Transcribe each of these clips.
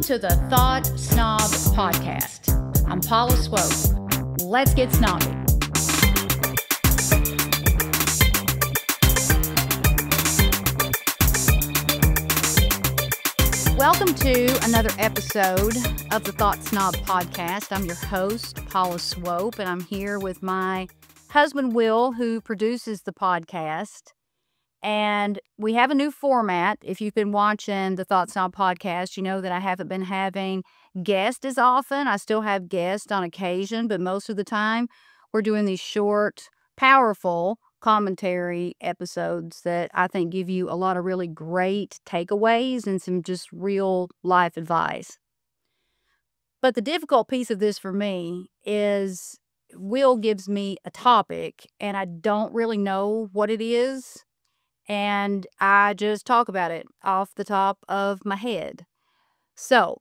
to the Thought SNOB Podcast. I'm Paula Swope. Let's get snobby. Welcome to another episode of the Thought SNOB Podcast. I'm your host, Paula Swope, and I'm here with my husband, Will, who produces the podcast. And we have a new format. If you've been watching the Thought SNOB Podcast, you know that I haven't been having guests as often. I still have guests on occasion, but most of the time we're doing these short, powerful commentary episodes that I think give you a lot of really great takeaways and some just real life advice. But the difficult piece of this for me is Will gives me a topic and I don't really know what it is. And I just talk about it off the top of my head. So,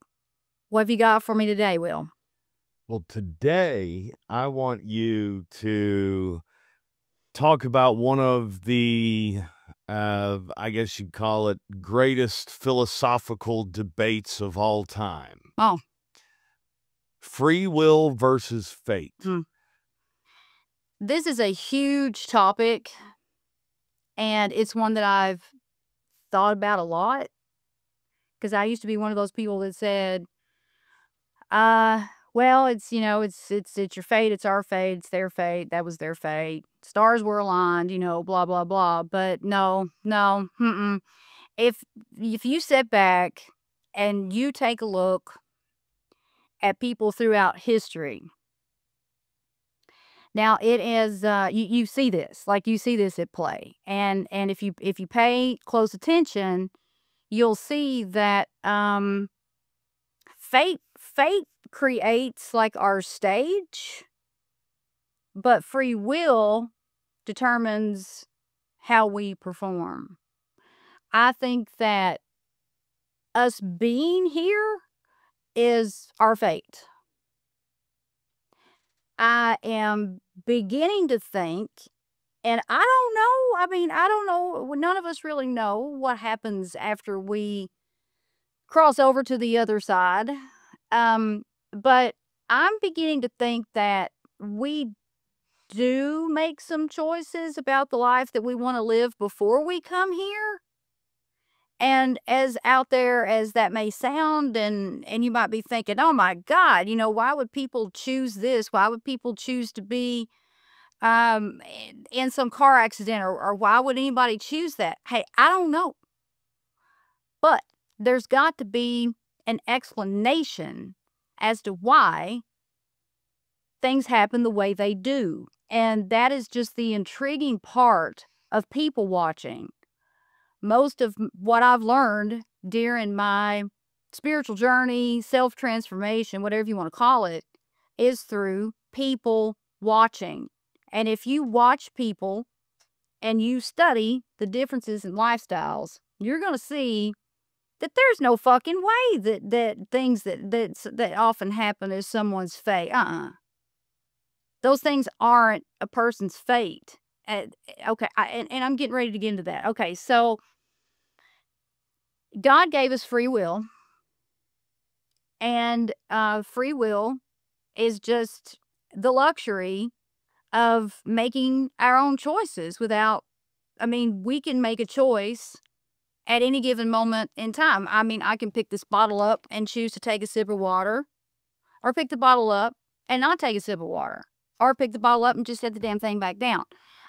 what have you got for me today, Will? Well, today I want you to talk about one of the, I guess you'd call it, greatest philosophical debates of all time. Oh. Free will versus fate. This is a huge topic. And it's one that I've thought about a lot because I used to be one of those people that said, well, it's, you know, it's your fate. It's our fate. It's their fate. That was their fate. Stars were aligned, you know, blah, blah, blah. But no. If you sit back and you take a look at people throughout history, now it is you see this, like you see this at play, and if you pay close attention, you'll see that fate creates like our stage, but free will determines how we perform. I think that us being here is our fate. I am beginning to think, and I don't know, I don't know, none of us really know what happens after we cross over to the other side, but I'm beginning to think that we do make some choices about the life that we want to live before we come here. And as out there as that may sound, and you might be thinking, oh my God, you know, why would people choose this? Why would people choose to be in some car accident? Or why would anybody choose that? Hey, I don't know. But there's got to be an explanation as to why things happen the way they do. And that is just the intriguing part of people watching. Most of what I've learned during my spiritual journey, self-transformation, whatever you want to call it, is through people watching. And if you watch people and you study the differences in lifestyles, you're going to see that there's no fucking way that things that often happen is someone's fate. Those things aren't a person's fate. Okay, and I'm getting ready to get into that. Okay, so God gave us free will, and free will is just the luxury of making our own choices without, we can make a choice at any given moment in time. I can pick this bottle up and choose to take a sip of water, or pick the bottle up and not take a sip of water, or pick the bottle up and just set the damn thing back down.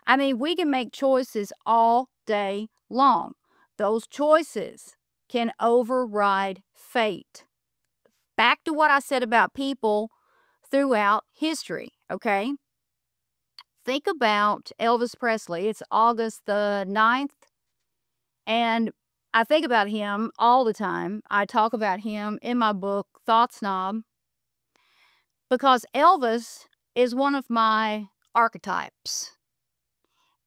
We can make choices all day long. Those choices can override fate. Back to what I said about people throughout history, okay? Think about Elvis Presley. It's August the 9th, and I think about him all the time. I talk about him in my book, Thought SNOB, because Elvis is one of my archetypes.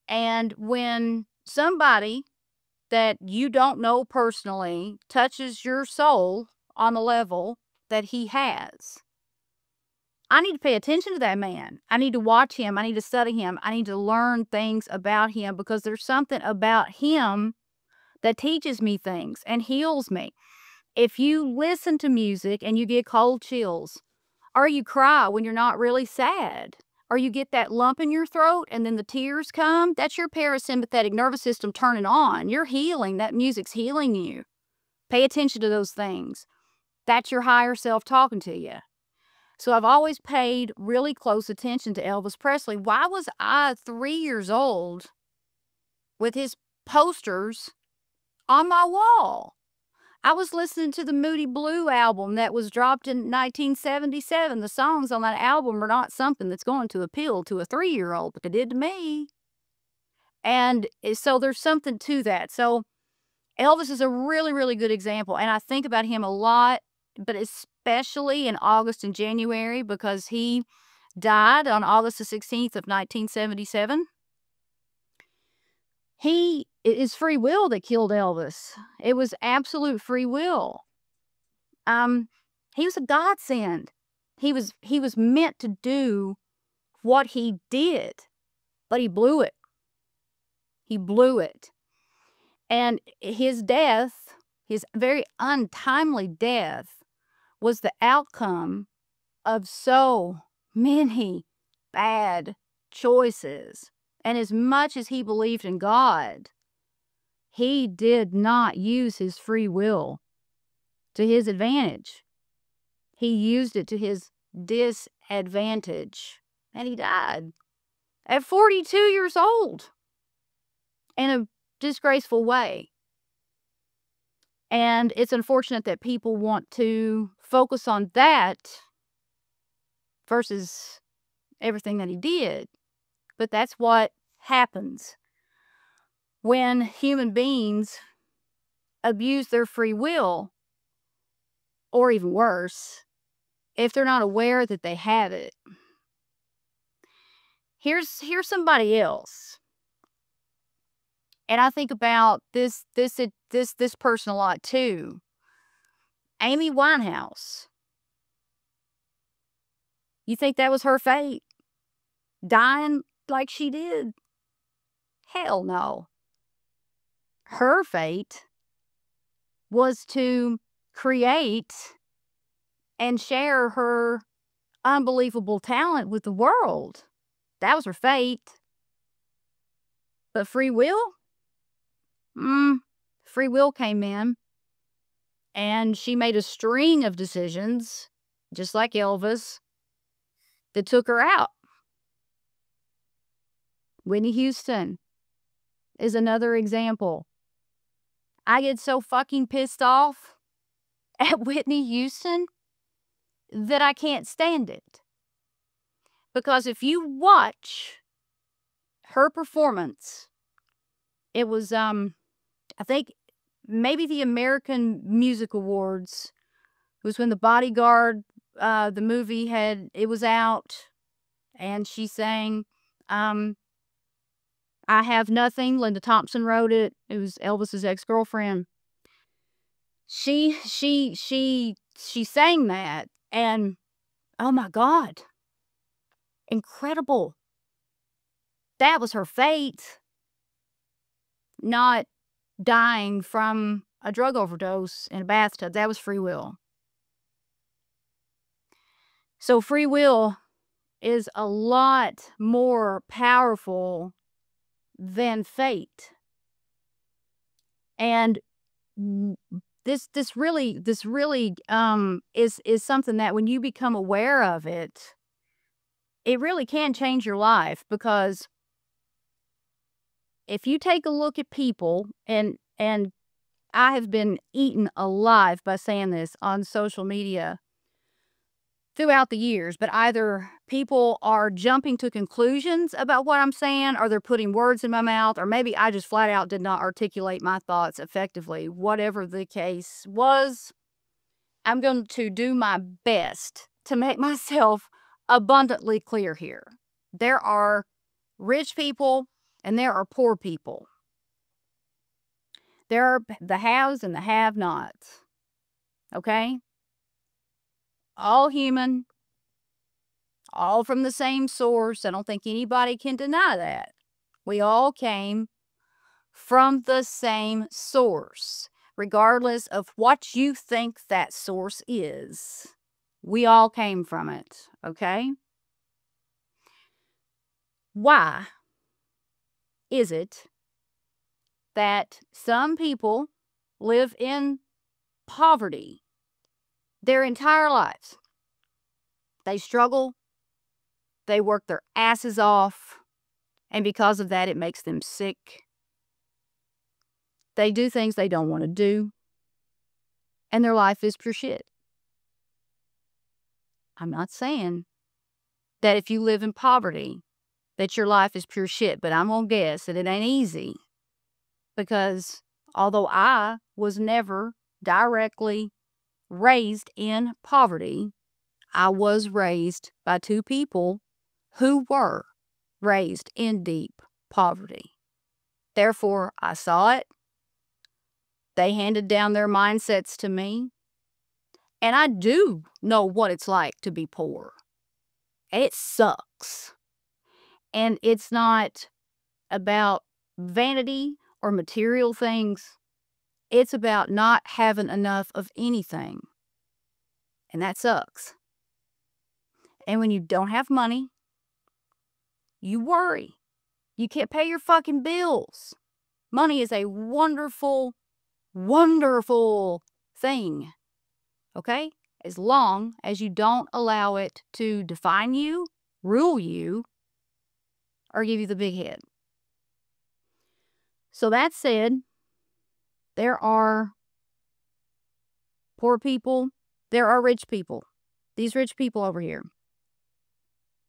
And when somebody that you don't know personally touches your soul on the level that he has, I need to pay attention to that man. I need to watch him. I need to study him. I need to learn things about him because there's something about him that teaches me things and heals me. If you listen to music and you get cold chills, or you cry when you're not really sad, or you get that lump in your throat and then the tears come, that's your parasympathetic nervous system turning on. You're healing. That music's healing you. Pay attention to those things. That's your higher self talking to you. So I've always paid really close attention to Elvis Presley. Why was I 3 years old with his posters on my wall? I was listening to the Moody Blue album that was dropped in 1977. The songs on that album are not something that's going to appeal to a 3-year-old, but they did to me. And so there's something to that. So Elvis is a really, really good example. And I think about him a lot, but especially in August and January, because he died on August the 16th of 1977. It is free will that killed Elvis. It was absolute free will. He was a godsend. He was meant to do what he did, but he blew it. He blew it. And his death, his very untimely death, was the outcome of so many bad choices. And as much as he believed in God, he did not use his free will to his advantage. He used it to his disadvantage. And he died at 42 years old in a disgraceful way. And it's unfortunate that people want to focus on that versus everything that he did. But that's what happens when human beings abuse their free will, or even worse, if they're not aware that they have it. Here's somebody else. And I think about this person a lot too. Amy Winehouse. You think that was her fate? Dying like she did? Hell no. Her fate was to create and share her unbelievable talent with the world. That was her fate. But free will? Free will came in, and she made a string of decisions, just like Elvis, that took her out. Whitney Houston is another example. I get so fucking pissed off at Whitney Houston that I can't stand it. Because if you watch her performance, it was, I think maybe the American Music Awards. It was when The Bodyguard, the movie it was out, and she sang, I Have Nothing. Linda Thompson wrote it. It was Elvis's ex-girlfriend. She sang that, and oh my God, incredible. That was her fate. Not dying from a drug overdose in a bathtub. That was free will. So free will is a lot more powerful than fate. And this really is something that when you become aware of it, it really can change your life. Because if you take a look at people, and I have been eaten alive by saying this on social media throughout the years, but either people are jumping to conclusions about what I'm saying, or they're putting words in my mouth, or maybe I just flat out did not articulate my thoughts effectively. Whatever the case was, I'm going to do my best to make myself abundantly clear here. There are rich people and there are poor people. There are the haves and the have-nots. Okay? All human, all from the same source. I don't think anybody can deny that. We all came from the same source. regardless of what you think that source is. We all came from it, okay? Why is it that some people live in poverty their entire lives? They struggle, they work their asses off, and because of that, it makes them sick. They do things they don't want to do, and their life is pure shit. I'm not saying that if you live in poverty, that your life is pure shit, but I'm going to guess that it ain't easy. Because although I was never directly raised in poverty, I was raised by two people who were raised in deep poverty. Therefore, I saw it. They handed down their mindsets to me. And I do know what it's like to be poor. It sucks. And it's not about vanity or material things. It's about not having enough of anything. And that sucks. And when you don't have money, you worry. You can't pay your fucking bills. Money is a wonderful, wonderful thing. Okay? As long as you don't allow it to define you, rule you, or give you the big head. So that said, there are poor people, there are rich people. These rich people over here.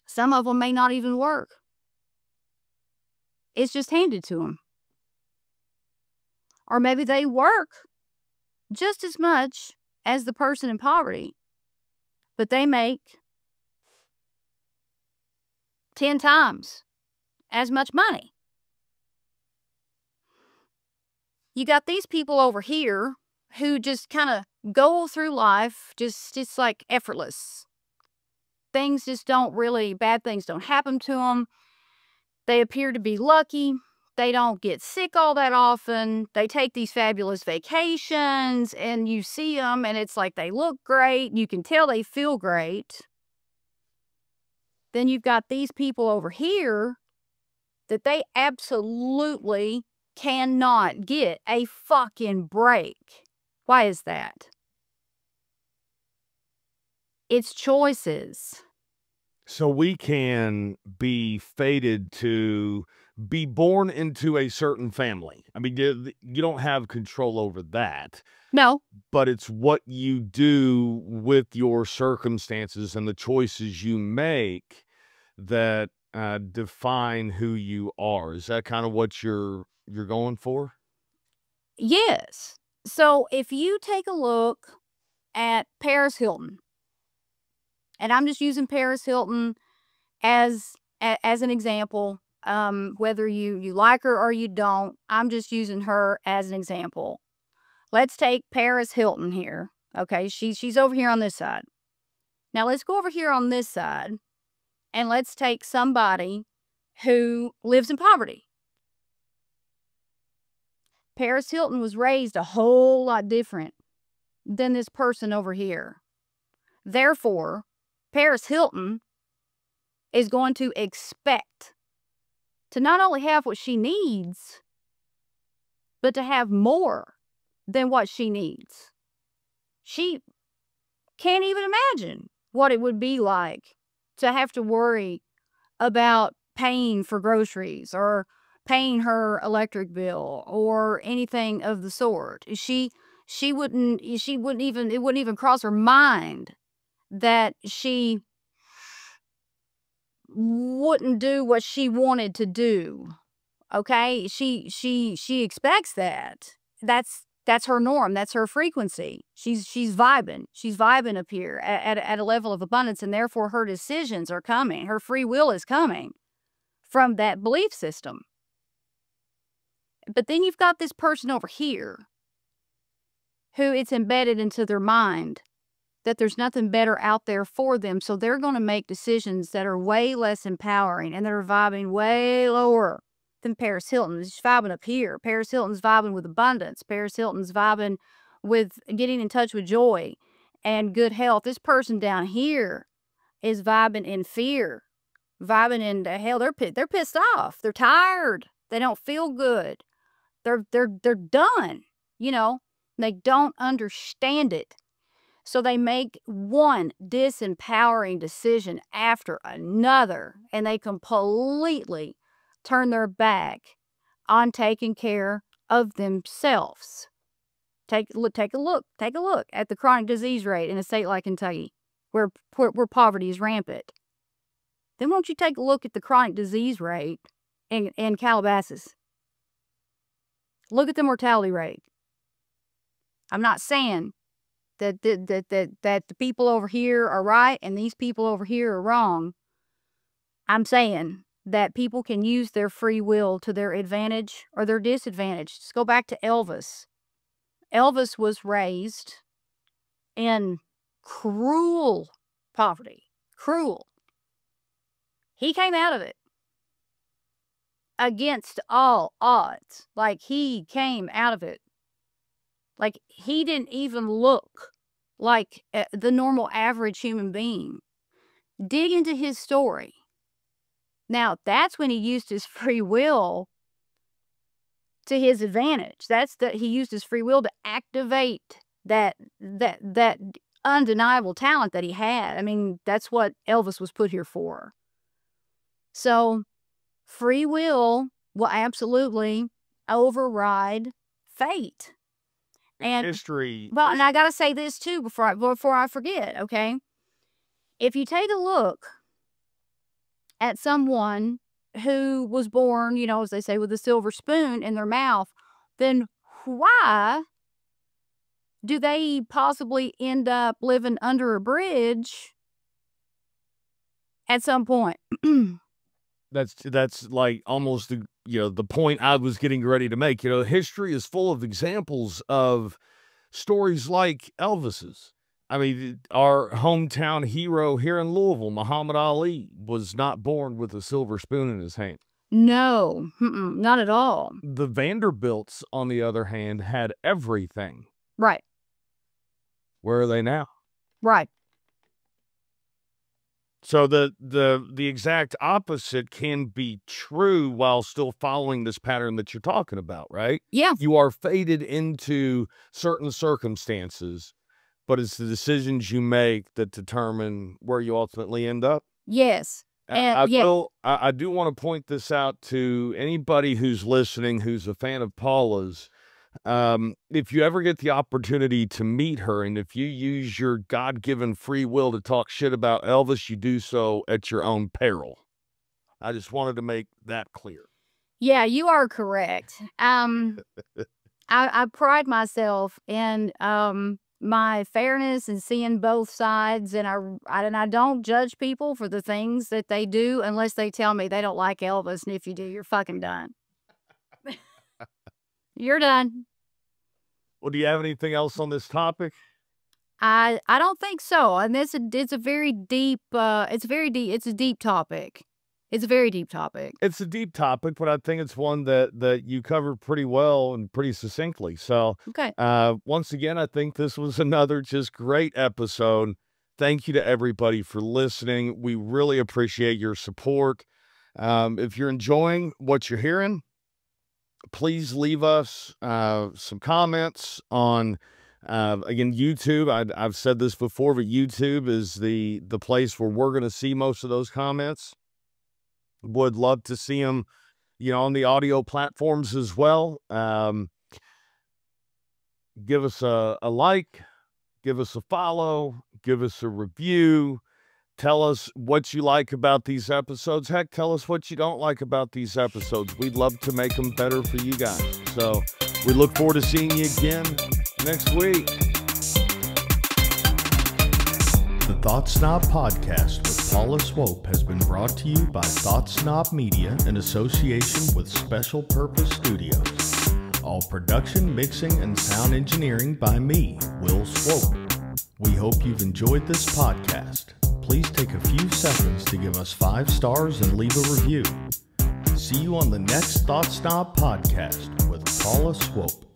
Some of them may not even work. It's just handed to them. Or maybe they work just as much as the person in poverty, but they make 10 times as much money. You got these people over here who just kind of go through life just like effortless. Things just don't really, bad things don't happen to them. They appear to be lucky. They don't get sick all that often. They take these fabulous vacations and you see them and it's like they look great. You can tell they feel great. Then you've got these people over here that they absolutely cannot get a fucking break. Why is that? It's choices. So we can be fated to be born into a certain family. I mean, you don't have control over that. No. But it's what you do with your circumstances and the choices you make that define who you are. Is that kind of what you're going for? Yes. So if you take a look at Paris Hilton, and I'm just using Paris Hilton as an example, whether you like her or you don't, I'm just using her as an example. Let's take Paris Hilton here. Okay, she's over here on this side. Now let's go over here on this side, and let's take somebody who lives in poverty. Paris Hilton was raised a whole lot different than this person over here. Therefore, Paris Hilton is going to expect to not only have what she needs, but to have more than what she needs. She can't even imagine what it would be like to have to worry about paying for groceries or paying her electric bill or anything of the sort. It wouldn't even cross her mind that she wouldn't do what she wanted to do. Okay? She expects that. That's her norm. That's her frequency. She's vibing. She's vibing up here at a level of abundance, and therefore her decisions are coming. Her free will is coming from that belief system. But then you've got this person over here who it's embedded into their mind that there's nothing better out there for them, so they're going to make decisions that are way less empowering and that are vibing way lower than Paris Hilton. She's vibing up here. Paris Hilton's vibing with abundance. Paris Hilton's vibing with getting in touch with joy and good health. This person down here is vibing in fear, vibing in hell. They're pissed off. They're tired. They don't feel good. They're done. You know, they don't understand it. So they make one disempowering decision after another, and they completely turn their back on taking care of themselves. Take a look at the chronic disease rate in a state like Kentucky, where poverty is rampant. Then won't you take a look at the chronic disease rate in Calabasas? Look at the mortality rate. I'm not saying that the people over here are right and these people over here are wrong. I'm saying that people can use their free will to their advantage or their disadvantage. Just go back to Elvis. Elvis was raised in cruel poverty. Cruel. He came out of it against all odds. Like, he came out of it. Like, he didn't even look like the normal average human being. Dig into his story. Now, that's when he used his free will to his advantage. He used his free will to activate that undeniable talent that he had. I mean, that's what Elvis was put here for. So, free will absolutely override fate. And history. Well, and I got to say this too before I forget, okay? If you take a look at someone who was born, you know, as they say, with a silver spoon in their mouth, then why do they possibly end up living under a bridge at some point? That's like almost the point I was getting ready to make. You know, history is full of examples of stories like Elvis's. I mean, our hometown hero here in Louisville, Muhammad Ali, was not born with a silver spoon in his hand. No, not at all. The Vanderbilts, on the other hand, had everything. Right. Where are they now? Right. So the exact opposite can be true while still following this pattern that you're talking about, right? Yeah. You are fated into certain circumstances, but it's the decisions you make that determine where you ultimately end up. Yes. I do want to point this out to anybody who's listening who's a fan of Paula's. If you ever get the opportunity to meet her, and if you use your God-given free will to talk shit about Elvis, you do so at your own peril. I just wanted to make that clear. Yeah, you are correct. I pride myself in my fairness and seeing both sides, and I don't judge people for the things that they do unless they tell me they don't like Elvis, and if you do, you're fucking done. You're done. Well, do you have anything else on this topic? I don't think so. And it's a very deep it's a deep topic. It's a very deep topic. It's a deep topic, but I think it's one that you covered pretty well and pretty succinctly. So, okay. Once again, I think this was another just great episode. Thank you to everybody for listening. We really appreciate your support. If you're enjoying what you're hearing, please leave us some comments on, again, YouTube. I've said this before, but YouTube is the place where we're going to see most of those comments. Would love to see them, on the audio platforms as well. Give us a like, give us a follow, give us a review. Tell us what you like about these episodes. Heck, tell us what you don't like about these episodes. We'd love to make them better for you guys. So we look forward to seeing you again next week. The Thought SNOB Podcast with Paula SNOB has been brought to you by Thought SNOB Media in association with Special Purpose Studios. All production, mixing, and sound engineering by me, Will SNOB. We hope you've enjoyed this podcast. Please take a few seconds to give us 5 stars and leave a review. See see you on the next Thought SNOB Podcast with Paula Swope.